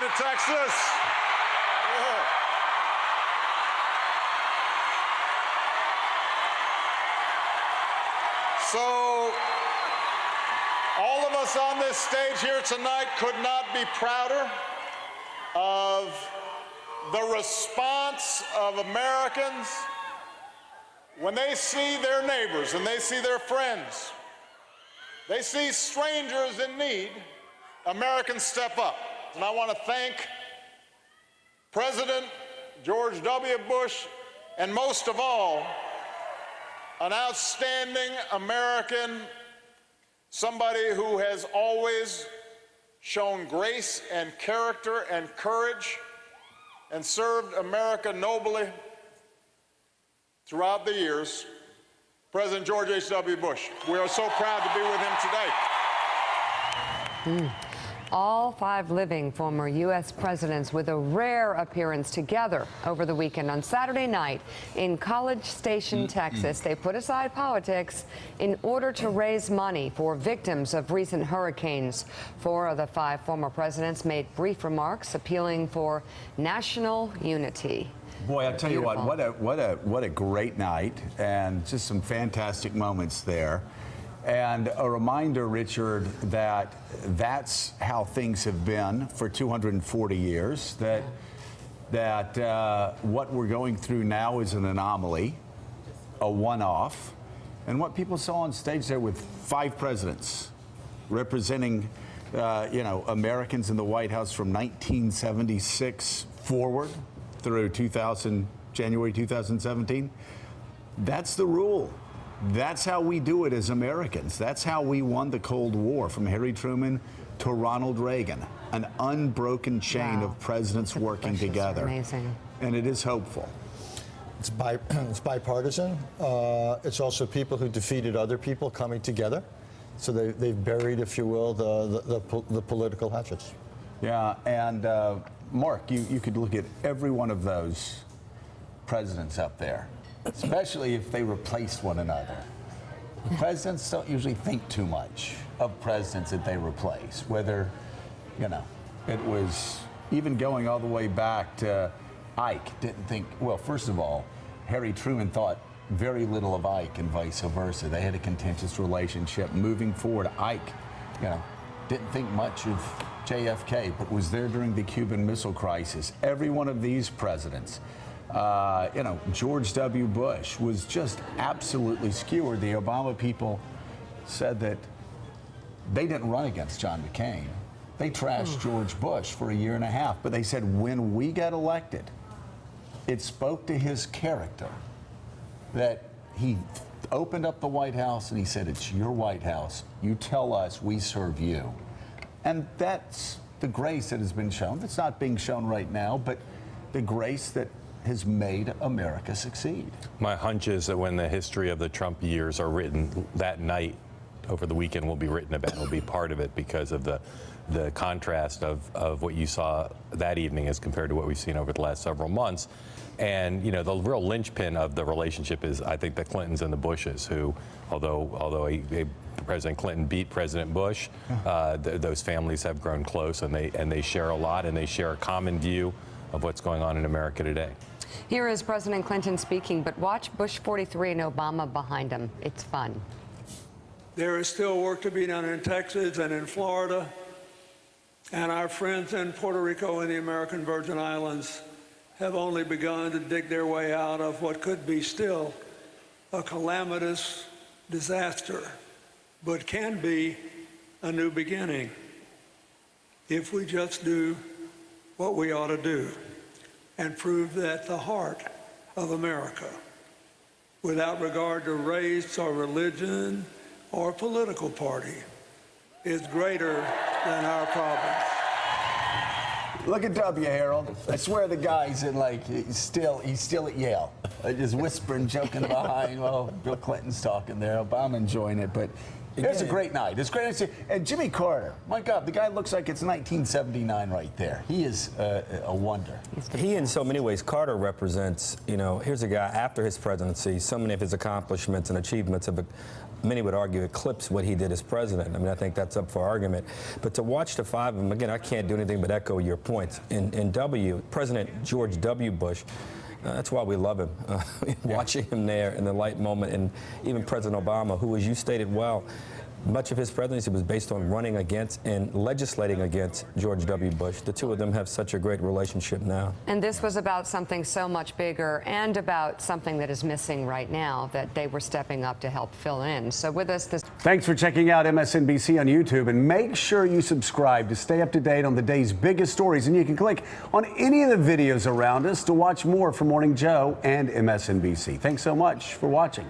side of Texas. Yeah. So, all of us on this stage here tonight could not be prouder of the response of Americans when they see their neighbors and they see their friends, they see strangers in need. Americans step up. And I want to thank President George W. Bush, and most of all, an outstanding American, somebody who has always shown grace and character and courage and served America nobly throughout the years, President George H.W. Bush. We are so proud to be with him today. All 5 living former U.S. presidents with a rare appearance together over the weekend. On Saturday night in College Station, Texas, they put aside politics in order to raise money for victims of recent hurricanes. 4 of the 5 former presidents made brief remarks appealing for national unity. Boy, I tell you what a great night, and just some fantastic moments there. And a reminder, Richard, that that's how things have been for 240 years, that what we're going through now is an anomaly, a one-off. And what people saw on stage there with 5 presidents representing, Americans in the White House from 1976 forward through January 2017, that's the rule. That's how we do it as Americans. That's how we won the Cold War, from Harry Truman to Ronald Reagan. An unbroken chain of presidents working together. Amazing. And it is hopeful. It's bipartisan. It's also people who defeated other people coming together. So they've buried, if you will, the political hatchets. Yeah, and Mark, you could look at every one of those presidents up there, especially if they replaced one another. Presidents don't usually think too much of presidents that they replace, whether, it was even going all the way back to Ike. Didn't think, well, first of all, Harry Truman thought very little of Ike and vice versa. They had a contentious relationship. Moving forward, Ike, didn't think much of JFK, but was there during the Cuban Missile Crisis. Every one of these presidents, George W. Bush was just absolutely skewered. The Obama people said that they didn't run against John McCain. They trashed George Bush for a year and a half, but they said when we got elected, it spoke to his character that he opened up the White House and he said, it's your White House. You tell us, we serve you. And that's the grace that has been shown. That's not being shown right now, but the grace that has made America succeed. My hunch is that when the history of the Trump years are written, that night over the weekend will be written about, will be part of it, because of the contrast of what you saw that evening as compared to what we've seen over the last several months. And the real linchpin of the relationship is, I think, the Clintons and the Bushes, who, although President Clinton beat President Bush, those families have grown close, and they share a lot, and they share a common view of what's going on in America today. Here is President Clinton speaking, but watch Bush 43 and Obama behind him. It's fun. There is still work to be done in Texas and in Florida, and our friends in Puerto Rico and the American Virgin Islands have only begun to dig their way out of what could be still a calamitous disaster, but can be a new beginning if we just do what we ought to do and prove that the heart of America, without regard to race or religion or political party, is greater than our problems. Look at W, Harold. I swear the guy's in, he's still at Yale. Just whispering, joking behind. Well, Bill Clinton's talking there, Obama enjoying it, but It's a great night. It's great to see. And Jimmy Carter, my God, the guy looks like it's 1979 right there. He is a wonder. He, in so many ways, Carter represents, here's a guy after his presidency, so many of his accomplishments and achievements have, many would argue, eclipse what he did as president. I mean, I think that's up for argument. But to watch the five of them, again, I can't do anything but echo your points. In President George W. Bush, that's why we love him. Watching him there in the light moment, and even President Obama, who, as you stated well, much of his presidency was based on running against and legislating against George W. Bush. The two of them have such a great relationship now. And this was about something so much bigger and about something that is missing right now that they were stepping up to help fill in. So with us this. Thanks for checking out MSNBC on YouTube, and make sure you subscribe to stay up to date on the day's biggest stories. And you can click on any of the videos around us to watch more from Morning Joe and MSNBC. Thanks so much for watching.